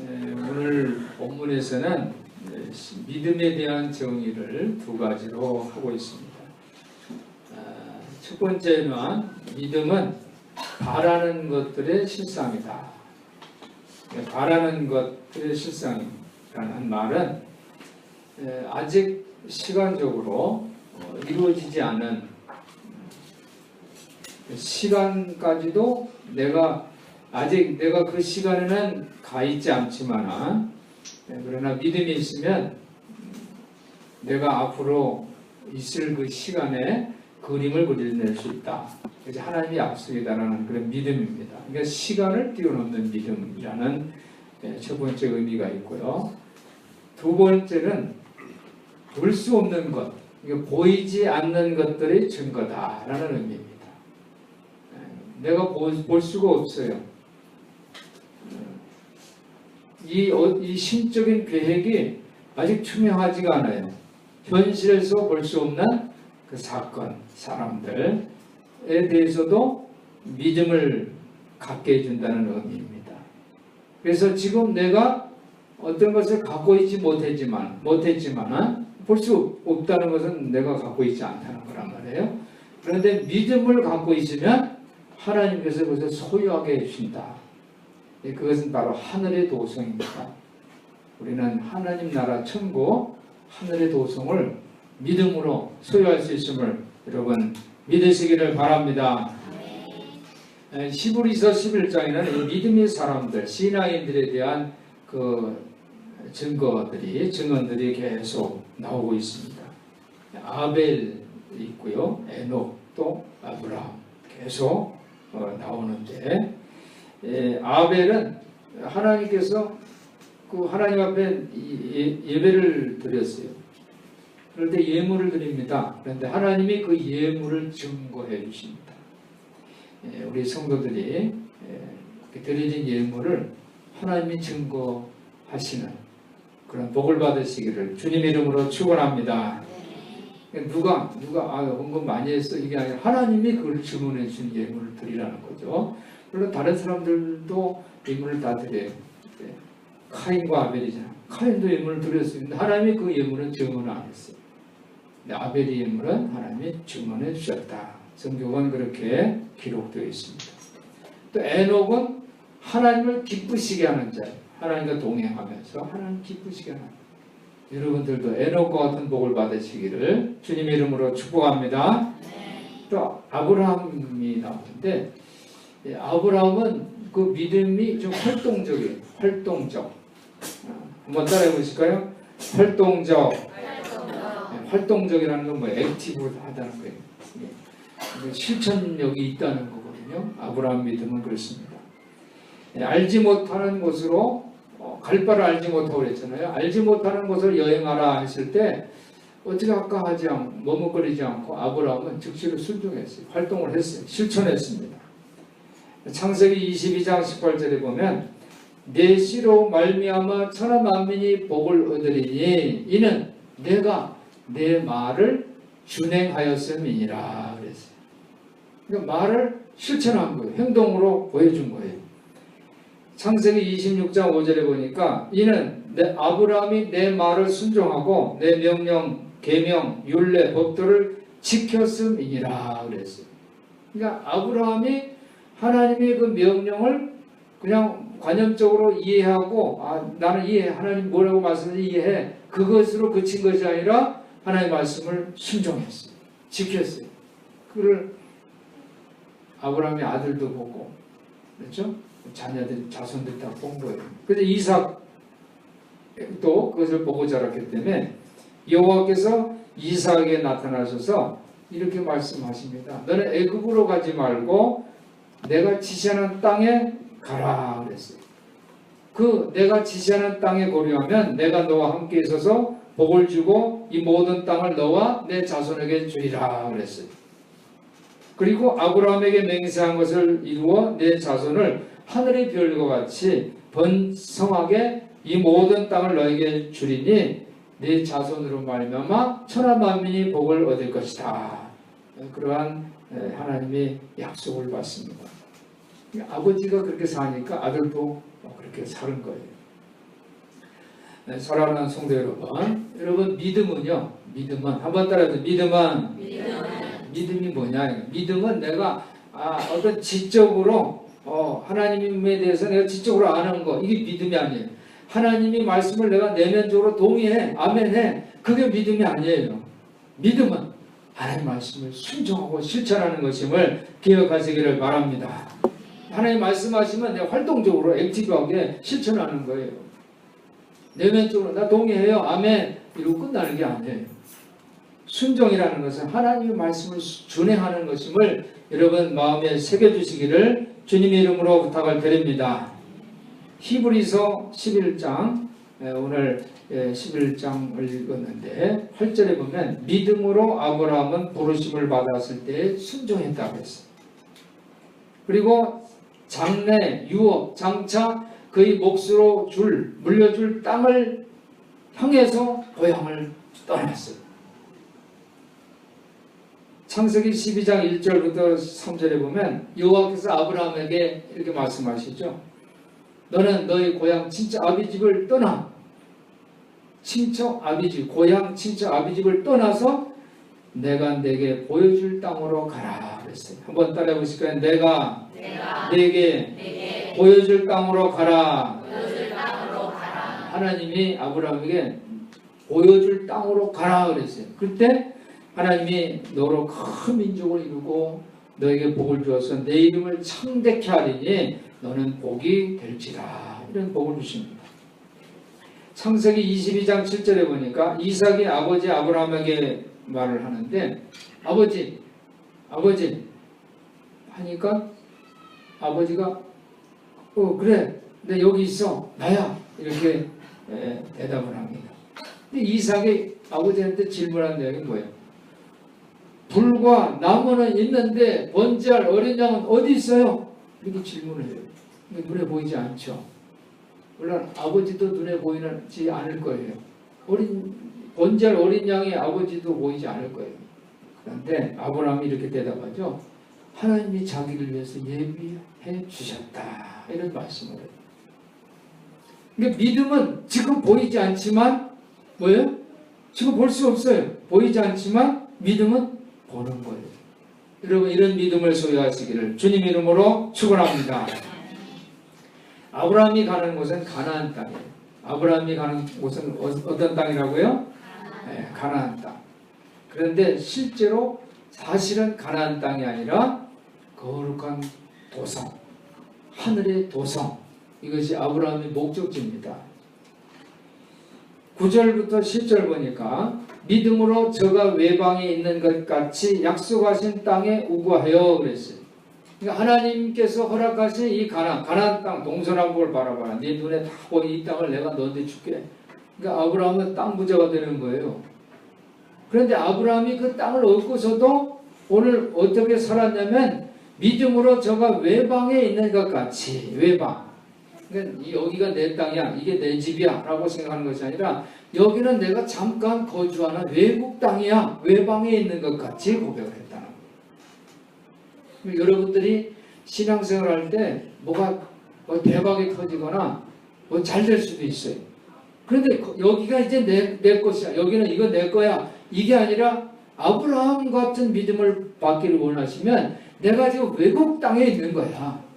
오늘 본문에서는 믿음에 대한 정의를 두 가지로 하고 있습니다. 첫 번째는 믿음은 바라는 것들의 실상이다. 바라는 것들의 실상이라는 말은 아직 시간적으로 이루어지지 않은 시간까지도 아직 내가 그 시간에는 가 있지 않지만 그러나 믿음이 있으면 내가 앞으로 있을 그 시간에 그림을 그려낼 수 있다. 그래서 하나님의 약속이다라는 그런 믿음입니다. 그러니까 시간을 뛰어넘는 믿음이라는 첫 번째 의미가 있고요. 두 번째는 볼 수 없는 것, 보이지 않는 것들의 증거다라는 의미입니다. 내가 볼 수가 없어요. 이 신적인 계획이 아직 투명하지가 않아요. 현실에서 볼 수 없는 그 사건, 사람들에 대해서도 믿음을 갖게 해준다는 의미입니다. 그래서 지금 내가 어떤 것을 갖고 있지 못했지만 볼 수 없다는 것은 내가 갖고 있지 않다는 거란 말이에요. 그런데 믿음을 갖고 있으면 하나님께서 그것을 소유하게 해주신다. 그것은 바로 하늘의 도성입니다. 우리는 하나님 나라 천국 하늘의 도성을 믿음으로 소유할 수 있음을 여러분 믿으시기를 바랍니다. 히브리서 11장에는 믿음의 사람들, 신앙인들에 대한 그 증언들이 계속 나오고 있습니다. 아벨 있고요, 에녹 또 아브라함 계속 나오는데 아벨은 하나님께서 그 하나님 앞에 예배를 드렸어요. 그런데 예물을 드립니다. 그런데 하나님이 그 예물을 증거해 주십니다. 우리 성도들이 드려진 예물을 하나님이 증거하시는 그런 복을 받으시기를 주님 이름으로 축원합니다. 누가 헌금 많이 했어 이게 아니라 하나님이 그걸 증언해 주신 예물을 드리라는 거죠. 물론 다른 사람들도 예물을 다 드려요. 카인과 아벨이잖아. 카인도 예물을 드렸습니다. 하나님이 그 예물은 증언을 안 했어요. 아벨의 예물은 하나님이 증언해 주셨다. 성경은 그렇게 기록되어 있습니다. 또 에녹은 하나님을 기쁘시게 하는 자, 하나님과 동행하면서 하나님 기쁘시게 하는 여러분들도 에녹과 같은 복을 받으시기를 주님의 이름으로 축복합니다. 또 아브라함이 나오는데 아브라함은 그 믿음이 좀 활동적. 한번 따라해 보실까요? 활동적이라는 건 뭐 액티브하다는 거예요. 실천력이 있다는 거거든요. 아브라함 믿음은 그렇습니다. 알지 못하는 곳으로 갈 바를 알지 못하고 그랬잖아요. 알지 못하는 곳을 여행하라 했을 때 어떻게 할까 하지 않고 머뭇거리지 않고 아브라함은 즉시로 순종했어요. 활동을 했어요. 실천했습니다. 창세기 22장 18절에 보면 내 씨로 말미암아 천하 만민이 복을 얻으리니 이는 내가 내 말을 준행하였음이니라 그랬어요. 그러니까 말을 실천한 거예요. 행동으로 보여준 거예요. 창세기 26장 5절에 보니까 이는 아브라함이 내 말을 순종하고 내 명령, 계명, 율례, 법도를 지켰음이니라 그랬어요. 그러니까 아브라함이 하나님의 그 명령을 그냥 관념적으로 이해하고 나는 이해해. 하나님 뭐라고 말씀하는지 이해해. 그것으로 그친 것이 아니라 하나님의 말씀을 순종했어요. 지켰어요. 그걸 아브라함의 아들도 보고 그렇죠? 자손들 다 본 거예요. 그래서 이삭도 그것을 보고 자랐기 때문에 여호와께서 이삭에게 나타나셔서 이렇게 말씀하십니다. 너는 애굽으로 가지 말고 내가 지시하는 땅에 가라 그랬어요. 그 내가 지시하는 땅에 거류하면 내가 너와 함께 있어서 복을 주고 이 모든 땅을 너와 내 자손에게 주리라 그랬어요. 그리고 아브라함에게 맹세한 것을 이루어 내 자손을 하늘의 별과 같이 번성하게 이 모든 땅을 너에게 주리니 네 자손으로 말미암아 천하 만민이 복을 얻을 것이다. 그러한 하나님의 약속을 받습니다. 아버지가 그렇게 사니까 아들도 그렇게 사는 거예요. 네, 사랑하는 성도 여러분 믿음은요, 믿음은 한번 따라해서 믿음이 뭐냐? 믿음은 내가 어떤 지적으로 하나님에 대해서 내가 지적으로 아는 거, 이게 믿음이 아니에요. 하나님이 말씀을 내가 내면적으로 동의해, 아멘해, 그게 믿음이 아니에요. 믿음은 하나님 말씀을 순종하고 실천하는 것임을 기억하시기를 바랍니다. 하나님 말씀하시면 내가 활동적으로 액티브하게 실천하는 거예요. 내면적으로 나 동의해요, 아멘, 이러고 끝나는 게 아니에요. 순종이라는 것은 하나님의 말씀을 준행하는 것임을 여러분 마음에 새겨주시기를 주님의 이름으로 부탁을 드립니다. 히브리서 11장, 오늘 11장을 읽었는데 8절에 보면 믿음으로 아브라함은 부르심을 받았을 때 순종했다고 했어요. 그리고 장래, 유업, 장차 그의 몫으로 물려줄 땅을 향해서 고향을 떠났어요. 창세기 12장 1절부터 3절에 보면 여호와께서 아브라함에게 이렇게 말씀하시죠. 너는 너희 고향 친척 아비집을 떠나, 친척 아비집, 고향 친척 아비집을 떠나서 내가 내게 보여줄 땅으로 가라 그랬어요. 한번 따라해 보실까요? 내가 내게 보여줄 땅으로 가라. 하나님이 아브라함에게 보여줄 땅으로 가라 그랬어요. 그때 하나님이 너로 큰 민족을 이루고 너에게 복을 주어서 내 이름을 창대케 하리니 너는 복이 될지라. 이런 복을 주십니다. 창세기 22장 7절에 보니까 이삭이 아버지 아브라함에게 말을 하는데 아버지 하니까 아버지가 그래 내 여기 있어 나야 이렇게 대답을 합니다. 근데 이삭이 아버지한테 질문한 내용이 뭐예요? 불과 나무는 있는데 번제할 어린 양은 어디 있어요? 이렇게 질문을 해요. 눈에 보이지 않죠. 물론 아버지도 눈에 보이지 않을 거예요. 번제할 어린 양이 아버지도 보이지 않을 거예요. 그런데 아브라함이 이렇게 대답하죠. 하나님이 자기를 위해서 예비해 주셨다. 이런 말씀을 해요. 그러니까 믿음은 지금 보이지 않지만 뭐예요? 지금 볼 수 없어요. 보이지 않지만 믿음은 보는 거예요. 여러분 이런 믿음을 소유하시기를 주님 이름으로 축원합니다. 아브라함이 가는 곳은 가나안 땅이에요. 아브라함이 가는 곳은 어떤 땅이라고요? 네, 가나안 땅. 그런데 실제로 사실은 가나안 땅이 아니라 거룩한 도성, 하늘의 도성, 이것이 아브라함의 목적지입니다. 9절부터 10절 보니까 믿음으로 저가 외방에 있는 것 같이 약속하신 땅에 우거하여 그랬어요. 그러니까 하나님께서 허락하신 이 가나안 땅 동서남북을 바라봐라. 네 눈에 다 보이는 이 땅을 내가 너한테 줄게. 그러니까 아브라함은 땅 부자가 되는 거예요. 그런데 아브라함이 그 땅을 얻고서도 오늘 어떻게 살았냐면 믿음으로 저가 외방에 있는 것 같이 외방. 그러니까 여기가 내 땅이야, 이게 내 집이야 라고 생각하는 것이 아니라 여기는 내가 잠깐 거주하는 외국 땅이야, 외방에 있는 것 같이 고백을 했다는 거예요. 여러분들이 신앙생활 할 때 뭐가 대박이 터지거나 뭐 잘 될 수도 있어요. 그런데 여기가 이제 내 것이야, 여기는 이거 내 거야, 이게 아니라 아브라함 같은 믿음을 받기를 원하시면 내가 지금 외국 땅에 있는 거야.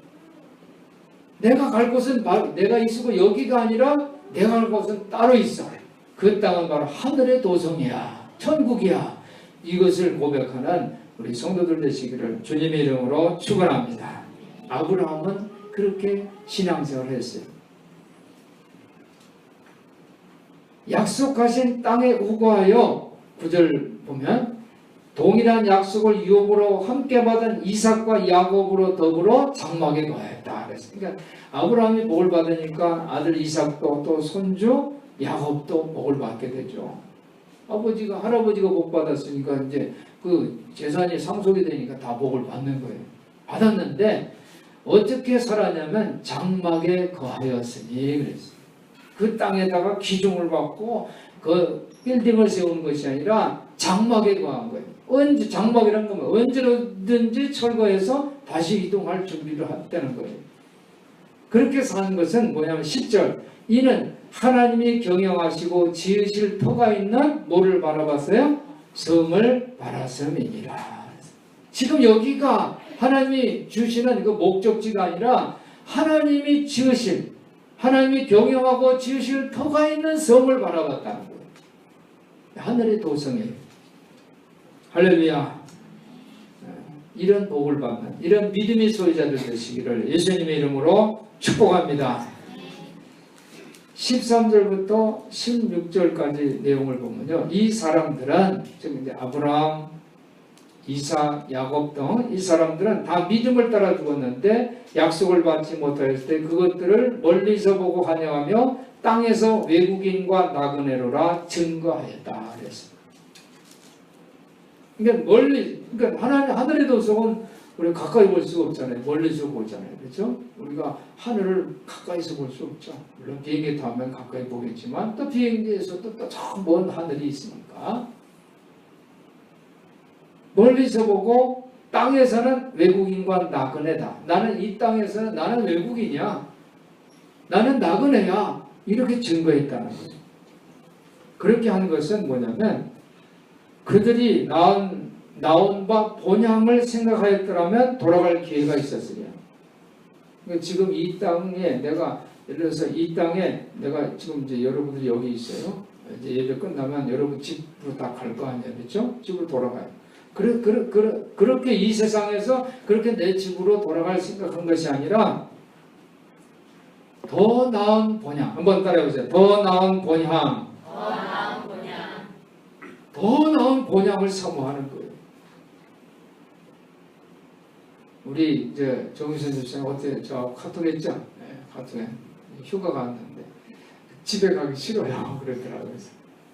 내가 갈 곳은 내가 있고 여기가 아니라 내가 갈 곳은 따로 있어. 그 땅은 바로 하늘의 도성이야, 천국이야. 이것을 고백하는 우리 성도들 되시기를 주님의 이름으로 축원합니다. 아브라함은 그렇게 신앙생활을 했어요. 약속하신 땅에 우거하여 9절 보면 동일한 약속을 유업으로 함께 받은 이삭과 야곱으로 더불어 장막에 거하였다. 그러니까 아브라함이 복을 받으니까 아들 이삭도 또 손주 야곱도 복을 받게 되죠. 할아버지가 복 받았으니까 이제 그 재산이 상속이 되니까 다 복을 받는 거예요. 받았는데 어떻게 살았냐면 장막에 거하였으니 그랬어요. 그 땅에다가 기둥을 받고 그 빌딩을 세우는 것이 아니라 장막에 거한 거예요. 장막이라는 건 언제든지 철거해서 다시 이동할 준비를 했다는 거예요. 그렇게 사는 것은 뭐냐면 10절 이는 하나님이 경영하시고 지으실 터가 있는 뭐를 바라봤어요? 성을 바라섬이니라. 지금 여기가 하나님이 주시는 그 목적지가 아니라 하나님이 지으실, 하나님이 경영하고 지으실 터가 있는 성을 바라봤다는 거예요. 하늘의 도성이에요. 할렐루야. 이런 복을 받는, 이런 믿음의 소유자들 되시기를 예수님의 이름으로 축복합니다. 13절부터 16절까지 내용을 보면요, 이 사람들은 지금 이제 아브라함, 이삭, 야곱 등 이 사람들은 다 믿음을 따라 죽었는데 약속을 받지 못하였을 때 그것들을 멀리서 보고 환영하며 땅에서 외국인과 나그네로라 증거하였다 그랬습니다. 그러니까 그러니까 하늘의 도성은 우리가 가까이 볼 수가 없잖아요. 멀리서 보잖아요. 그렇죠? 우리가 하늘을 가까이서 볼 수 없죠. 물론 비행기 타면 가까이 보겠지만 또 비행기에서 또 저 먼 하늘이 있으니까 멀리서 보고 땅에서는 외국인과 나그네다. 나는 이 땅에서는 나는 외국인이야. 나는 나그네야. 이렇게 증거했다는 거예요. 그렇게 하는 것은 뭐냐면 그들이 나온 바 본향을 생각하였더라면 돌아갈 기회가 있었으리야. 지금 이 땅에 내가 예를 들어서 이 땅에 내가 지금 이제 여러분들이 여기 있어요. 이제 예배 끝나면 여러분 집으로 다 갈 거 아니에요. 그렇죠? 집으로 돌아가요. 그렇게 이 세상에서 그렇게 내 집으로 돌아갈 생각한 것이 아니라 더 나은 본향. 한번 따라해보세요. 더 나은 본향. 더 나은 본향을 사모하는 거예요. 우리 이제 정유선 집사님 어때? 저 카톡 했죠? 네, 카톡에 휴가 갔는데 집에 가기 싫어요. 그러더라고요.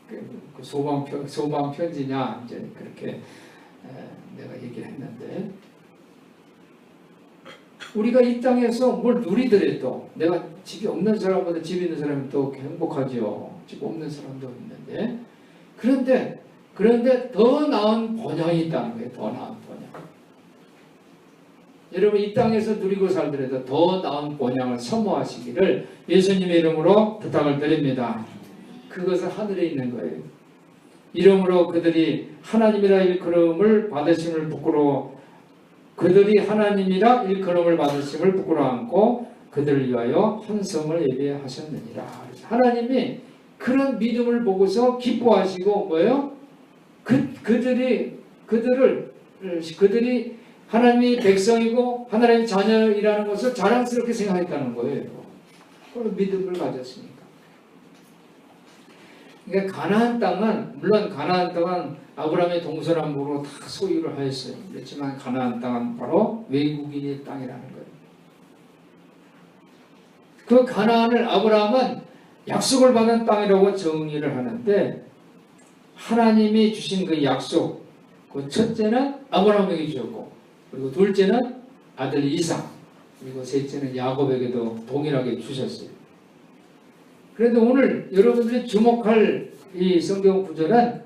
그래서 그 소방 편지냐 이제 그렇게 내가 얘기를 했는데 우리가 이 땅에서 뭘 누리더라도 내가 집이 없는 사람보다 집 있는 사람이 더 행복하죠. 집 없는 사람도 있는데 그런데 더 나은 본향이 있다는 거예요. 더 나은 본향. 여러분 이 땅에서 누리고 살더라도 더 나은 본향을 사모하시기를 예수님의 이름으로 부탁을 드립니다. 그것은 하늘에 있는 거예요. 이러므로 그들이 하나님이라 일컬음을 받으심을 부끄러워 그들이 하나님이라 일컬음을 받으심을 부끄러워 안고 그들을 위하여 한 성을 예배하셨느니라. 하나님이 그런 믿음을 보고서 기뻐하시고 뭐예요? 그들이 하나님의 백성이고 하나님의 자녀이라는 것을 자랑스럽게 생각했다는 거예요. 그런 믿음을 가졌으니까. 그러니까 가나안 땅은 물론 가나안 땅은 아브라함의 동서남북으로 다 소유를 하였어요. 그렇지만 가나안 땅은 바로 외국인의 땅이라는 거예요. 그 가나안을 아브라함은 약속을 받은 땅이라고 정의를 하는데 하나님이 주신 그 약속, 그 첫째는 아브라함에게 주었고 그리고 둘째는 아들 이삭 그리고 셋째는 야곱에게도 동일하게 주셨어요. 그런데 오늘 여러분들이 주목할 이 성경 구절은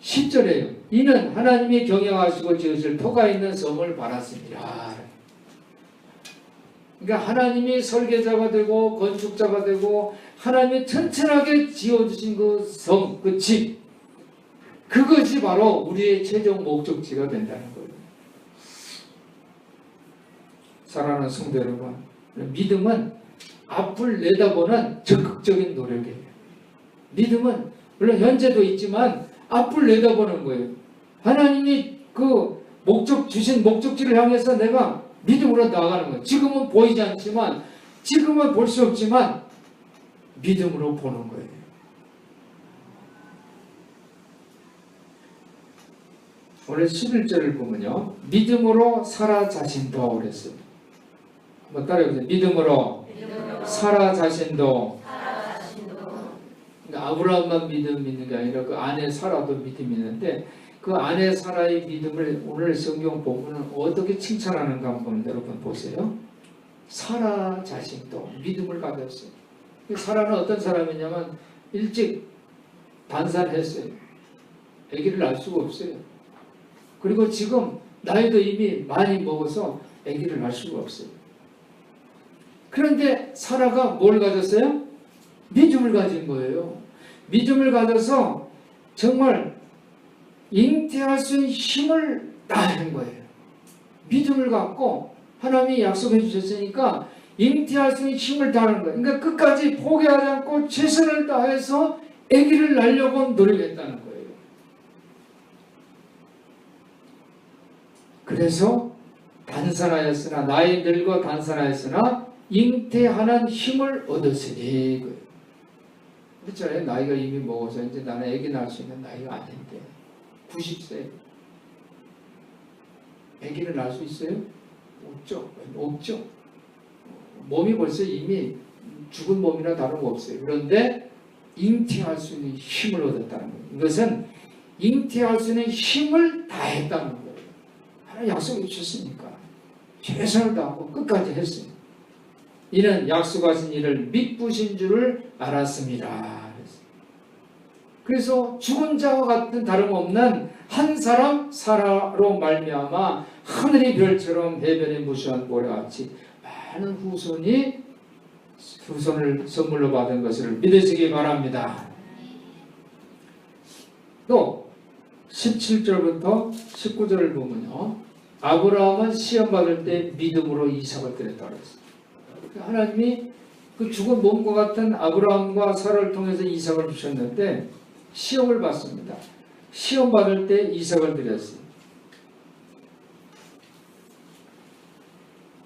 10절이에요. 이는 하나님이 경영하시고 지으실 터가 있는 성을 바랐습니다. 그러니까 하나님이 설계자가 되고 건축자가 되고 하나님이 튼튼하게 지어주신 그 성, 그 집, 그것이 바로 우리의 최종 목적지가 된다는 거예요. 사랑하는 성도 여러분, 믿음은 앞을 내다보는 적극적인 노력이에요. 믿음은 물론 현재도 있지만 앞을 내다보는 거예요. 하나님이 그 주신 목적지를 향해서 내가 믿음으로 나아가는 거예요. 지금은 보이지 않지만 지금은 볼 수 없지만 믿음으로 보는 거예요. 오늘 11절을 보면요. 믿음으로 사라 자신도 그랬어요. 한번 따라해보세요. 믿음으로 사라 자신도. 그러니까 아브라함만 믿음 있는 게 아니라 그 아내 사라도 믿음이 있는데 그 아내 사라의 믿음을 오늘 성경 본문은 어떻게 칭찬하는가 한번 여러분 보세요. 사라 자신도 믿음을 가졌어요. 사라는 어떤 사람이냐면 일찍 단산했어요. 아기를 낳을 수가 없어요. 그리고 지금 나이도 이미 많이 먹어서 아기를 낳을 수가 없어요. 그런데 사라가 뭘 가졌어요? 믿음을 가진 거예요. 믿음을 가져서 정말 잉태할 수 있는 힘을 다하는 거예요. 믿음을 갖고 하나님이 약속해 주셨으니까 잉태할 수 있는 힘을 다하는 거예요. 그러니까 끝까지 포기하지 않고 최선을 다해서 아기를 낳으려고 노력했다는 거예요. 그래서 단산하였으나 나이 늙어 단산하였으나 잉태하는 힘을 얻었으니. 그렇잖아요. 나이가 이미 먹어서 이제 나는 아기 낳을 수 있는 나이가 아닌데 90세 아기를 낳을 수 있어요? 없죠. 없죠. 몸이 벌써 이미 죽은 몸이나 다름없어요. 그런데 잉태할 수 있는 힘을 얻었다는 거예요. 이것은 잉태할 수 있는 힘을 다했다는 거예요. 하나님 약속해 주셨으니까 최선을 다하고 끝까지 했어요. 이는 약속하신 일을 믿으신 줄을 알았습니다. 그래서 죽은 자와 같은 다름없는 한 사람 사라로 말미암아 하늘의 별처럼 해변에 무수한 모래같이 많은 후손을 선물로 받은 것을 믿으시기 바랍니다. 또 17절부터 19절을 보면요, 아브라함은 시험받을 때 믿음으로 이삭을 드렸다고 했어요. 하나님이 그 죽은 몸과 같은 아브라함과 사라를 통해서 이삭을 주셨는데 시험을 받습니다. 시험 받을 때 이삭을 드렸어요.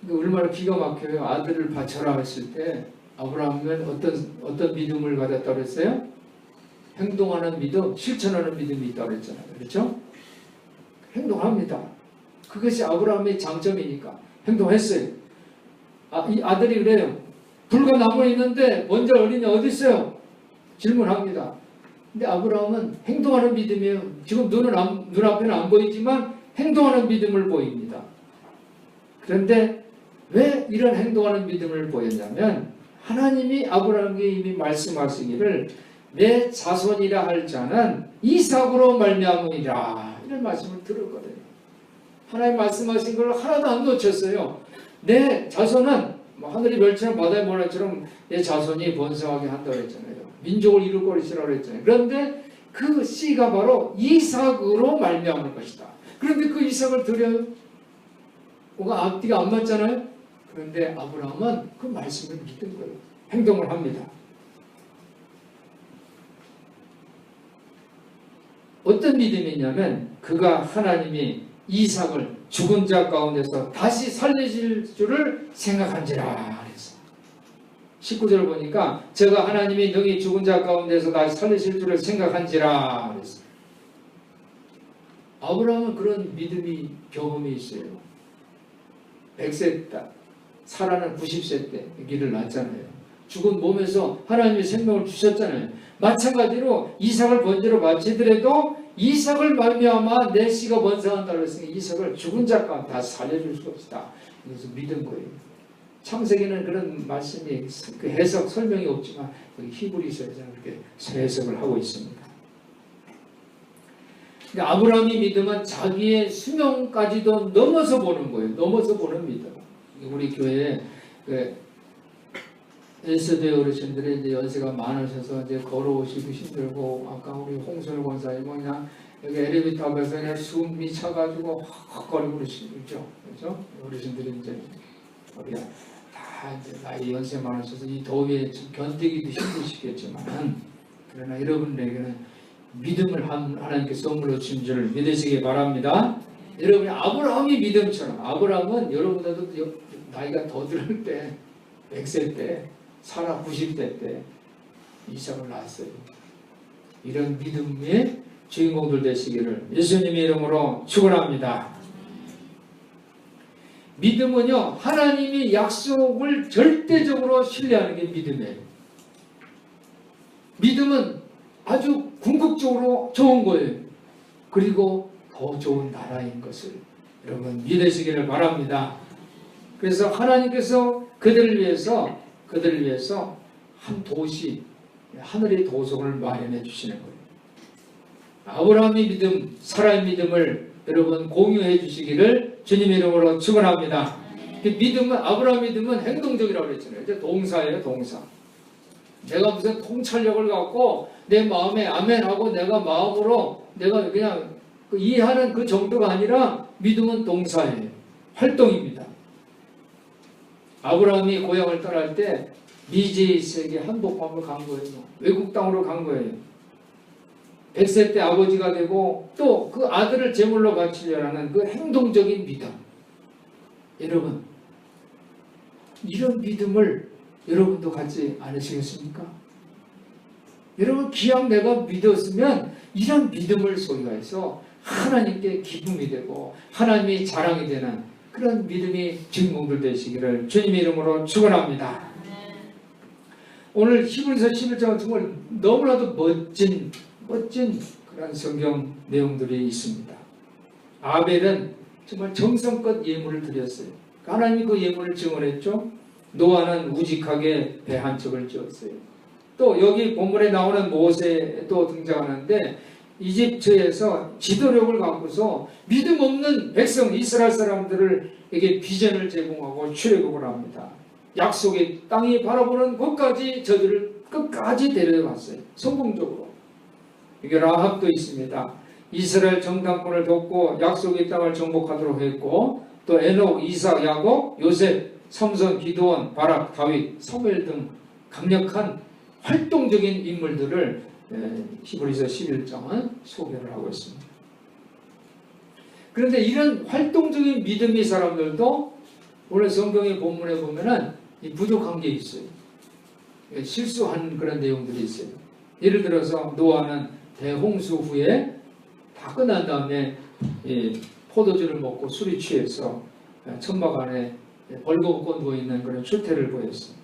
얼마나 기가 막혀요. 아들을 바쳐라 했을 때 아브라함은 어떤 믿음을 가졌다고 했어요? 행동하는 믿음, 실천하는 믿음이 있다고 했잖아요. 그렇죠? 행동합니다. 그것이 아브라함의 장점이니까 행동했어요. 이 아들이 그래요. 불과 나무에 있는데 먼저 어린이 어디 있어요? 질문합니다. 근데 아브라함은 행동하는 믿음이에요. 지금 눈앞에는 안 보이지만 행동하는 믿음을 보입니다. 그런데 왜 이런 행동하는 믿음을 보였냐면 하나님이 아브라함에게 이미 말씀하시기를 내 자손이라 할 자는 이삭으로 말미암으리라 이런 말씀을 들었거든요. 하나님 말씀하신 걸 하나도 안 놓쳤어요. 내 자손은 하늘의 별처럼 바다의 모래처럼 내 자손이 번성하게 한다고 했잖아요. 민족을 이룰 것이라고 했잖아요. 그런데 그 씨가 바로 이삭으로 말미암을 것이다. 그런데 그 이삭을 드려요. 뭐가 앞뒤가 안 맞잖아요. 그런데 아브라함은 그 말씀을 믿은 거예요. 행동을 합니다. 어떤 믿음이냐면 그가 하나님이 이삭을 죽은 자 가운데서 다시 살리실 줄을 생각한지라 그랬어. 19절 보니까 제가 하나님이 너희 죽은 자 가운데서 다시 살리실 줄을 생각한지라 그랬어. 아브라함은 그런 믿음이 경험이 있어요. 100세 때 사라는 90세 때 아기를 낳았잖아요. 죽은 몸에서 하나님이 생명을 주셨잖아요. 마찬가지로 이삭을 번제로 바치더라도 이삭을 말미암아 내 씨가 번성한다고 했으니 이삭을 죽은 자 가운데 다 살려줄 수 없다. 그래서 믿은 거예요. 창세기는 그런 말씀이 그 해석 설명이 없지만 히브리서에서 그렇게 해석을 하고 있습니다. 그러니까 아브라함의 믿음은 자기의 수명까지도 넘어서 보는 거예요. 넘어서 보는 믿음. 우리 교회에 엘세대 어르신들이 이제 연세가 많으셔서 이제 걸어오시기 힘들고 아까 우리 홍순호 권사님 그냥 여기 엘리베이터 앞에서 그냥 숨이 차가지고 헉헉거리고 그러시죠. 그렇죠? 어르신들이 이제 우리가 다 이제 나이 연세 많으셔서 이 더위에 견디기도 힘드시겠지만 그러나 여러분에게는 믿음을 하나님께 선물로 주신 줄을 믿으시기 바랍니다. 여러분이 아브라함의 믿음처럼 아브라함은 여러분들도 나이가 더 들을 때 100세 때 사라 90대 때 이삭을 낳았어요. 이런 믿음의 주인공들 되시기를 예수님의 이름으로 축원합니다. 믿음은요 하나님이 약속을 절대적으로 신뢰하는 게 믿음이에요. 믿음은 아주 궁극적으로 좋은 거예요. 그리고 더 좋은 나라인 것을 여러분 믿으시기를 바랍니다. 그래서 하나님께서 그들을 위해서 한 도시, 하늘의 도성을 마련해 주시는 거예요. 아브라함의 믿음, 사라의 믿음을 여러분 공유해 주시기를 주님의 이름으로 축원합니다. 믿음은 아브라함 믿음은 행동적이라고 그랬잖아요. 이제 동사예요, 동사. 내가 무슨 통찰력을 갖고 내 마음에 아멘하고 내가 마음으로 내가 그냥 이해하는 그 정도가 아니라 믿음은 동사예요. 활동입니다. 아브라함이 고향을 떠날 때 미제이스에게 한복판으로 간 거예요. 외국 땅으로 간 거예요. 100세 때 아버지가 되고 또 그 아들을 제물로 바치려는 그 행동적인 믿음. 여러분, 이런 믿음을 여러분도 갖지 않으시겠습니까? 여러분, 기왕 내가 믿었으면 이런 믿음을 소유해서 하나님께 기쁨이 되고 하나님이 자랑이 되는 그런 믿음이 주인공들 되시기를 주님의 이름으로 축원합니다. 오늘 히브리서 11장은 정말 너무나도 멋진 그런 성경 내용들이 있습니다. 아벨은 정말 정성껏 예물을 드렸어요. 하나님이 그 예물을 증언했죠. 노아는 우직하게 배 한 척을 지었어요. 또 여기 본문에 나오는 모세도 등장하는데 이집트에서 지도력을 갖고서 믿음 없는 백성 이스라엘 사람들에게 비전을 제공하고 출애굽을 합니다. 약속의 땅이 바라보는 곳까지 저들을 끝까지 데려갔어요. 성공적으로. 이게 라합도 있습니다. 이스라엘 정탐꾼을 돕고 약속의 땅을 정복하도록 했고 또 에녹, 이삭, 야곱, 요셉, 삼손, 기드온, 바락, 다윗, 사무엘 등 강력한 활동적인 인물들을 히브리서 11장은 소개를 하고 있습니다. 그런데 이런 활동적인 믿음의 사람들도 오늘 성경의 본문에 보면은 부족한 게 있어요. 실수한 그런 내용들이 있어요. 예를 들어서 노아는 대홍수 후에 다 끝난 다음에 포도주를 먹고 술이 취해서 천막 안에 벌거벗고 누워있는 그런 출태를 보였어요.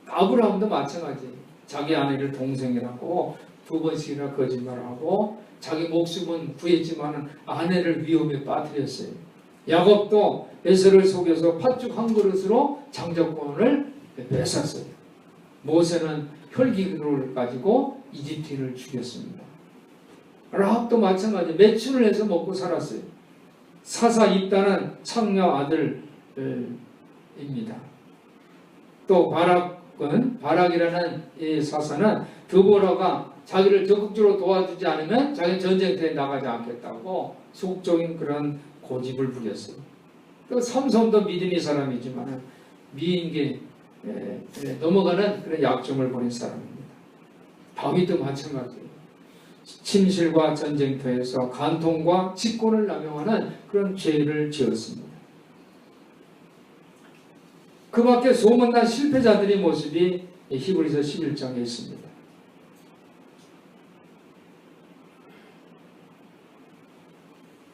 아브라함도 마찬가지. 자기 아내를 동생이라고 2번씩이나 거짓말하고 자기 목숨은 구했지만 아내를 위험에 빠뜨렸어요. 야곱도 에서를 속여서 팥죽 한 그릇으로 장자권을 뺏었어요. 모세는 혈기를 가지고 이집트인을 죽였습니다. 라합도 마찬가지. 매춘을 해서 먹고 살았어요. 사사 입다는 창녀 아들입니다. 또 바락이라는 이 사사는 드보라가 자기를 적극적으로 도와주지 않으면 자기는 전쟁터에 나가지 않겠다고 소극적인 그런 고집을 부렸어요. 또 삼손도 믿음의 사람이지만 미인계 넘어가는 그런 약점을 보낸 사람입니다. 다윗도 마찬가지예요. 침실과 전쟁터에서 간통과 직권을 남용하는 그런 죄를 지었습니다. 그 밖에 소문난 실패자들의 모습이 히브리서 11장에 있습니다.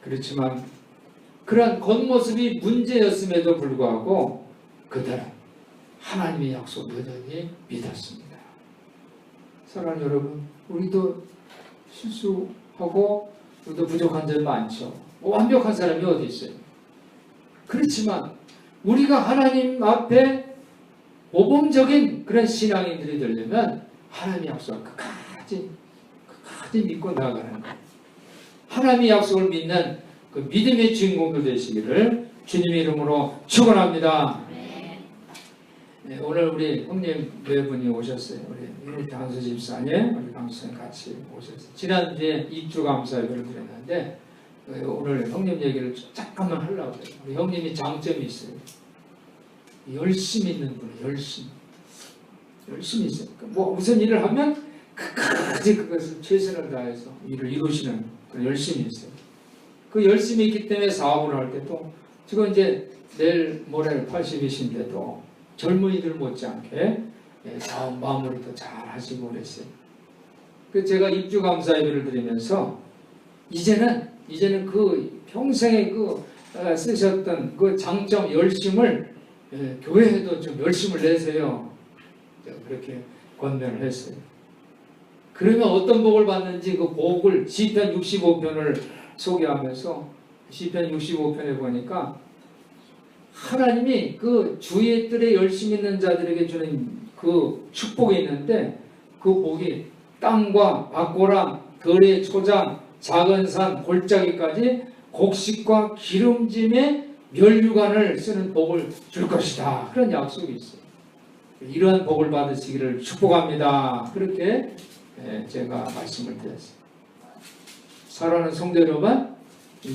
그렇지만 그러한 겉모습이 문제였음에도 불구하고 그들은 하나님의 약속을 여전히 믿었습니다. 사랑하는 여러분, 우리도 실수하고 우리도 부족한 점이 많죠. 완벽한 사람이 어디 있어요? 그렇지만 우리가 하나님 앞에 모범적인 그런 신앙인들이 되려면 하나님의 약속을 끝까지 믿고 나아가는 거예요. 하나님의 약속을 믿는 그 믿음의 주인공들 되시기를 주님의 이름으로 축원합니다. 네, 오늘 우리 형님 네 분이 오셨어요. 우리 강수 집사님, 우리 강수님 같이 오셨어요. 지난주에 입주 감사 예배를 드렸는데 오늘 형님 얘기를 잠깐만 하려고 해요. 우리 형님이 장점이 있어요. 열심히 있는 분이에요. 열심히 있어요. 뭐 무슨 일을 하면 끝까지 그것을 최선을 다해서 일을 이루시는 그런 열심히 있어요. 그 열심히 있기 때문에 사업을 할 때도 지금 이제 내일 모레 80이신데도 젊은이들 못지않게 사업 마무리도 잘 하시고 그랬어요. 그래서 제가 입주 감사 예배를 드리면서 이제는 그 평생에 쓰셨던 그 장점 열심을 교회에도 좀 열심을 내세요. 그렇게 권면을 했어요. 그러면 어떤 복을 받는지 그 복을 시편 65편을 소개하면서 시편 65편에 보니까 하나님이 그 주의 뜰에 열심히 있는 자들에게 주는 그 축복이 있는데 그 복이 땅과 밭고랑 들의 초장 작은 산 골짜기까지 곡식과 기름짐의 멸류관을 쓰는 복을 줄 것이다. 그런 약속이 있어요. 이러한 복을 받으시기를 축복합니다. 그렇게 제가 말씀을 드렸습니다. 사랑하는 성도 여러분,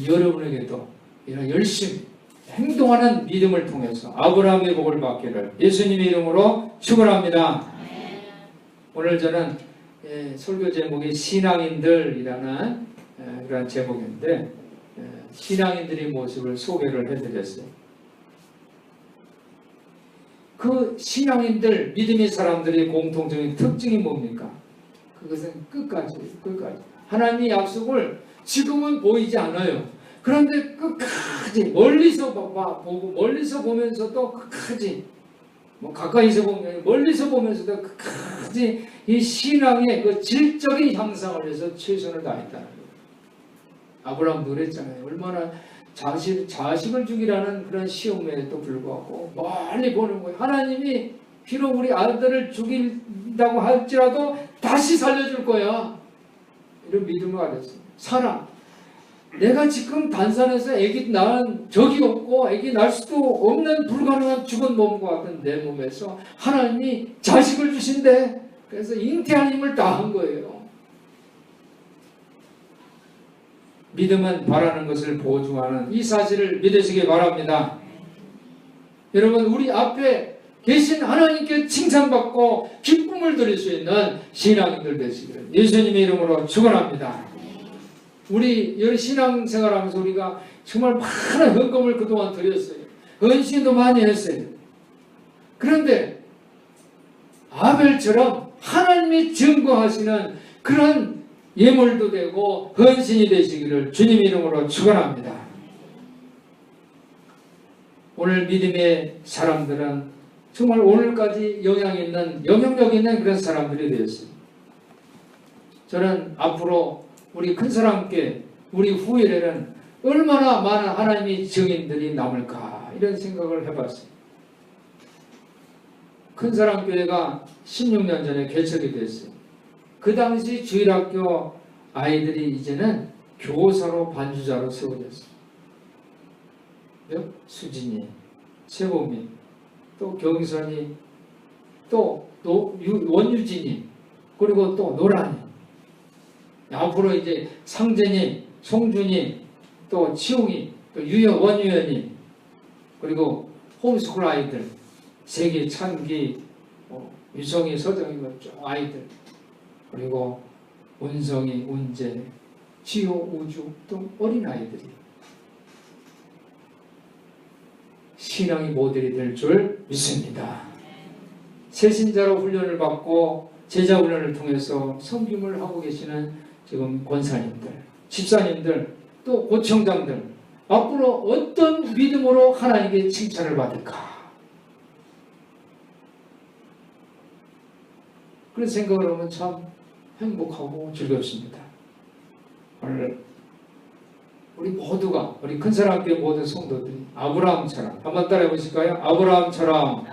여러분에게도 이런 열심히 행동하는 믿음을 통해서 아브라함의 복을 받기를 예수님의 이름으로 축원합니다. 오늘 저는 설교 제목이 신앙인들이라는 그런 제목인데 신앙인들의 모습을 소개를 해드렸어요. 그 신앙인들, 믿음의 사람들의 공통적인 특징이 뭡니까? 그것은 끝까지 하나님의 약속을 지금은 보이지 않아요. 그런데 끝까지 멀리서 보고 멀리서 보면서도 끝까지 가까이서 보면 멀리서 보면서도 끝까지 이 신앙의 그 질적인 향상을 위해서 최선을 다했다는 거예요. 아브라함도 그랬잖아요. 얼마나 자식을 죽이라는 그런 시험에도 불구하고 멀리 보는 거예요. 하나님이 비록 우리 아들을 죽인다고 할지라도 다시 살려줄 거야. 이런 믿음을 가졌어요. 사랑. 내가 지금 단산에서 아기 낳은 적이 없고 아기 낳을 수도 없는 불가능한 죽은 몸과 같은 내 몸에서 하나님이 자식을 주신대. 그래서 잉태한 힘을 다한 거예요. 믿음은 바라는 것을 보증하는 이 사실을 믿으시기 바랍니다. 여러분, 우리 앞에 계신 하나님께 칭찬받고 기쁨을 드릴 수 있는 신앙인들 되시기를 예수님의 이름으로 축원합니다. 우리 신앙생활하면서 우리가 정말 많은 헌금을 그동안 드렸어요. 헌신도 많이 했어요. 그런데 아벨처럼 하나님이 증거하시는 그런 예물도 되고 헌신이 되시기를 주님 이름으로 축원합니다. 오늘 믿음의 사람들은 정말 오늘까지 영향력 있는 그런 사람들이 되었어요. 저는 앞으로 우리 큰 사람께 우리 후일에는 얼마나 많은 하나님의 증인들이 남을까 이런 생각을 해봤어요. 큰 사람 교회가 16년 전에 개척이 됐어요. 그 당시 주일학교 아이들이 이제는 교사로 반주자로 세워졌어요. 수진이, 세범이, 또 경선이, 또 원유진이, 그리고 또 노란이. 앞으로 이제 상진이, 송준이, 또 치웅이, 또 원유연이, 그리고 홈스쿨 아이들, 세기, 찬기, 유성이, 서정이 아이들, 그리고 운성이, 운재, 지효, 우주 등 어린아이들이 신앙의 모델이 될 줄 믿습니다. 새신자로 훈련을 받고 제자 훈련을 통해서 섬김을 하고 계시는 지금 권사님들, 집사님들, 또 고청장들 앞으로 어떤 믿음으로 하나님께 칭찬을 받을까? 그런 생각을 하면 참 행복하고 즐겁습니다. 오늘 우리 모두가 우리 큰 사람께 모든 성도들이 아브라함처럼 한번 따라해 보실까요? 아브라함처럼.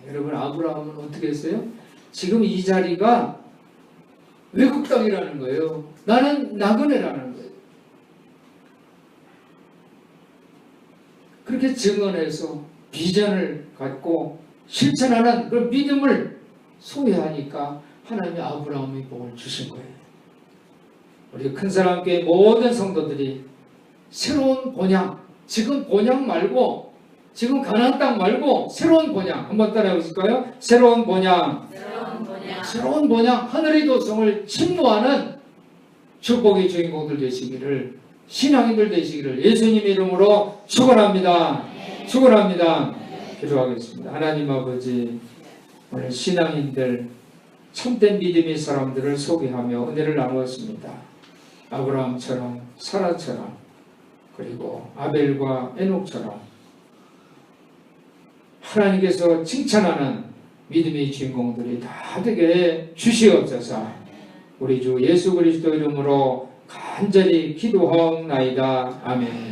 여러분, 아브라함은 어떻게 했어요? 지금 이 자리가 외국 땅이라는 거예요. 나는 나그네라는 거예요. 그렇게 증언해서 비전을 갖고 실천하는 그 믿음을 소유하니까 하나님이 아브라함의 복을 주신 거예요. 우리 큰 사람께 모든 성도들이 새로운 본향, 지금 본향 말고, 지금 가나안 땅 말고 새로운 본향 한번 따라해 보실까요? 새로운 본향, 하늘의 도성을 침노하는 축복의 주인공들 되시기를, 신앙인들 되시기를 예수님 이름으로 축원합니다. 축원합니다. 기도하겠습니다. 하나님 아버지, 오늘 신앙인들, 참된 믿음의 사람들을 소개하며 은혜를 나누었습니다. 아브라함처럼, 사라처럼, 그리고 아벨과 에녹처럼 하나님께서 칭찬하는 믿음의 주인공들이 다 되게 주시옵소서. 우리 주 예수 그리스도 이름으로 간절히 기도하옵나이다. 아멘.